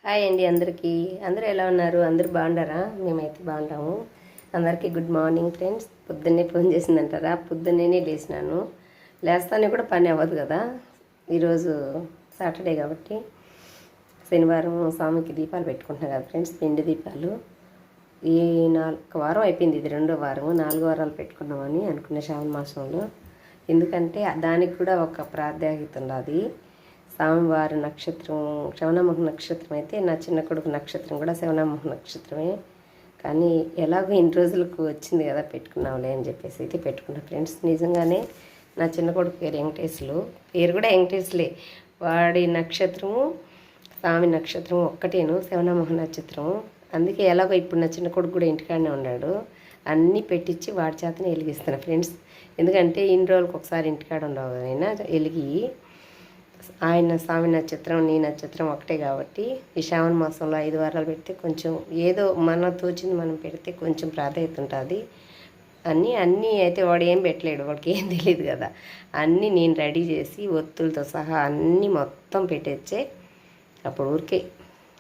Hi అండి అందరికీ. అందరూ ఎలా ఉన్నారు? అందరూ బాగుండారా? మేమైతే బాగుంటాము. అందరికీ గుడ్ మార్నింగ్ ఫ్రెండ్స్. పొద్దున్నే ఫోన్ చేసిందంటారా? పొద్దున్నే లేచినాను. లేస్తానే కూడా పని అవ్వదు కదా. ఈరోజు సాటర్డే కాబట్టి శనివారం స్వామికి దీపాలు పెట్టుకుంటున్నాను కదా ఫ్రెండ్స్, పిండి దీపాలు. ఈ 4 వారం అయిపోయింది, ఇది 2వ వారం. 4 వారాలు పెట్టుకున్నామని అనుకునే శ్రావణ మాసంలో. ఎందుకంటే దానికి కూడా ఒక ప్రాధాన్యత ఉన్నది. స్వామివారి నక్షత్రం శ్రవణముఖ నక్షత్రం అయితే నా చిన్న కొడుకు నక్షత్రం కూడా శ్రవణముఖ నక్షత్రమే. కానీ ఎలాగో ఇన్ని రోజులకు వచ్చింది కదా, పెట్టుకున్నాంలే అని చెప్పేసి అయితే పెట్టుకున్నా ఫ్రెండ్స్. నిజంగానే నా చిన్న కొడుకు పేరు వెంకటేశ్వరు, పేరు కూడా వెంకటేశ్వలే. వాడి నక్షత్రము స్వామి నక్షత్రం ఒక్కటేను, శ్రవణముఖ నక్షత్రం. అందుకే ఎలాగో ఇప్పుడు నా చిన్న కొడుకు కూడా ఇంటికాడనే ఉన్నాడు. అన్నీ పెట్టించి వాడి చేతనే వెలిగిస్తాను ఫ్రెండ్స్. ఎందుకంటే ఇన్ని రోజులకు ఒకసారి ఇంటికాడ ఉండవు అయినా వెలిగి, ఆయన స్వామి నక్షత్రం నీ నక్షత్రం ఒకటే కాబట్టి ఈ శ్రావణ మాసంలో 5 వారాలు పెడితే కొంచెం ఏదో మన తోచింది మనం పెడితే కొంచెం ప్రాధాన్యత ఉంటుంది. అన్నీ అయితే వాడు ఏం పెట్టలేడు, వాడికి ఏం తెలియదు కదా. అన్నీ నేను రెడీ చేసి ఒత్తులతో సహా అన్నీ మొత్తం పెట్టేచ్చే. అప్పుడు ఊరికే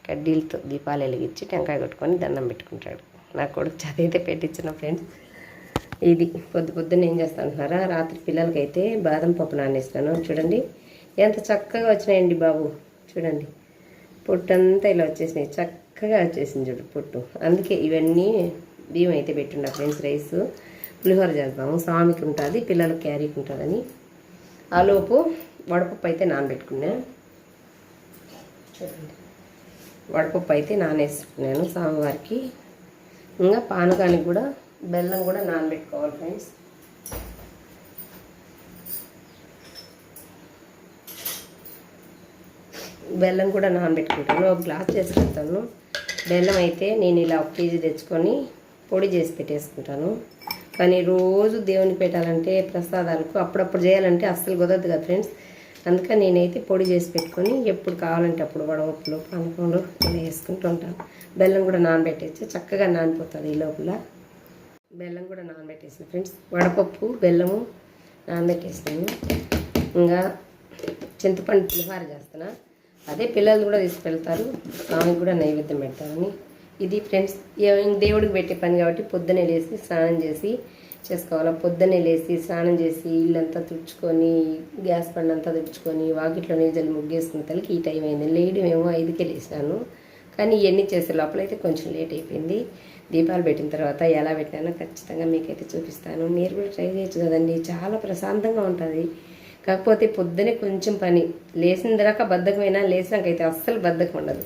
కడ్డీలతో దీపాలు వెలిగించి టెంకాయ కొట్టుకొని దండం పెట్టుకుంటాడు. నా కొడుకు చదివితే పెట్టించిన ఫ్రెండ్స్. ఇది పొద్దున్న ఏం చేస్తానంటున్నారా? రాత్రి పిల్లలకైతే బాదం పప్పు నానేస్తాను. చూడండి ఎంత చక్కగా వచ్చినాయండి బాబు. చూడండి పొట్టంతా ఇలా వచ్చేసినాయి, చక్కగా వచ్చేసింది చూడు పొట్టు. అందుకే ఇవన్నీ బియ్యం అయితే పెట్టుండ ఫ్రెండ్స్. రైస్ పులిహోర చేద్దాము, స్వామికి ఉంటుంది, పిల్లలకి క్యారీకి ఉంటుందని. ఆలోపు వడపప్పు అయితే నానబెట్టుకున్నా. చూడండి వడపప్పు అయితే నానేసుకున్నాను స్వామివారికి. ఇంకా పానకానికి కూడా బెల్లం కూడా నానబెట్టుకోవాలి ఫ్రెండ్స్. బెల్లం కూడా నానబెట్టుకుంటాను, ఒక గ్లాస్ చేసి పెడతాను. బెల్లం అయితే నేను ఇలా 1 కేజీ తెచ్చుకొని పొడి చేసి పెట్టేసుకుంటాను. కానీ రోజు దేవునికి పెట్టాలంటే ప్రసాదాలకు అప్పుడప్పుడు చేయాలంటే అస్సలు కుదరదు కదా ఫ్రెండ్స్. అందుకని నేనైతే పొడి చేసి పెట్టుకొని ఎప్పుడు కావాలంటే అప్పుడు వడపప్పులు పానకంలో ఇలా వేసుకుంటూ ఉంటాను. బెల్లం కూడా నానబెట్టేసి చక్కగా నానిపోతుంది. ఈ లోపల బెల్లం కూడా నానబెట్టేసిన ఫ్రెండ్స్. వడపప్పు బెల్లము నానబెట్టేసాను. ఇంకా చింతపండు పులిహోర చేస్తున్నా. అదే పిల్లలు కూడా తీసుకెళ్తారు, స్వామికి కూడా నైవేద్యం పెడతారని. ఇది ఫ్రెండ్స్ దేవుడికి పెట్టే పని కాబట్టి పొద్దున్నే లేచి స్నానం చేసి చేసుకోవాలి. పొద్దున్నే లేచి స్నానం చేసి ఇల్లంతా తుడుచుకొని, గ్యాస్ బండ్ అంతా తుడుచుకొని, వాకిట్లో నీళ్ళు ముగ్గేసుకున్న తలకి ఈ టైం అయింది. లేయడం ఏమో 5కే లేచినాను. కానీ ఇవన్నీ చేసే లోపలైతే కొంచెం లేట్ అయిపోయింది. దీపాలు పెట్టిన తర్వాత ఎలా పెట్టినానో ఖచ్చితంగా మీకైతే చూపిస్తాను. మీరు కూడా ట్రై చేయొచ్చు కదండి, చాలా ప్రశాంతంగా ఉంటుంది. కాకపోతే పొద్దునే కొంచెం పని, లేచిన దాకా బద్ధకమైనా లేచినాకైతే అస్సలు బద్ధకం ఉండదు.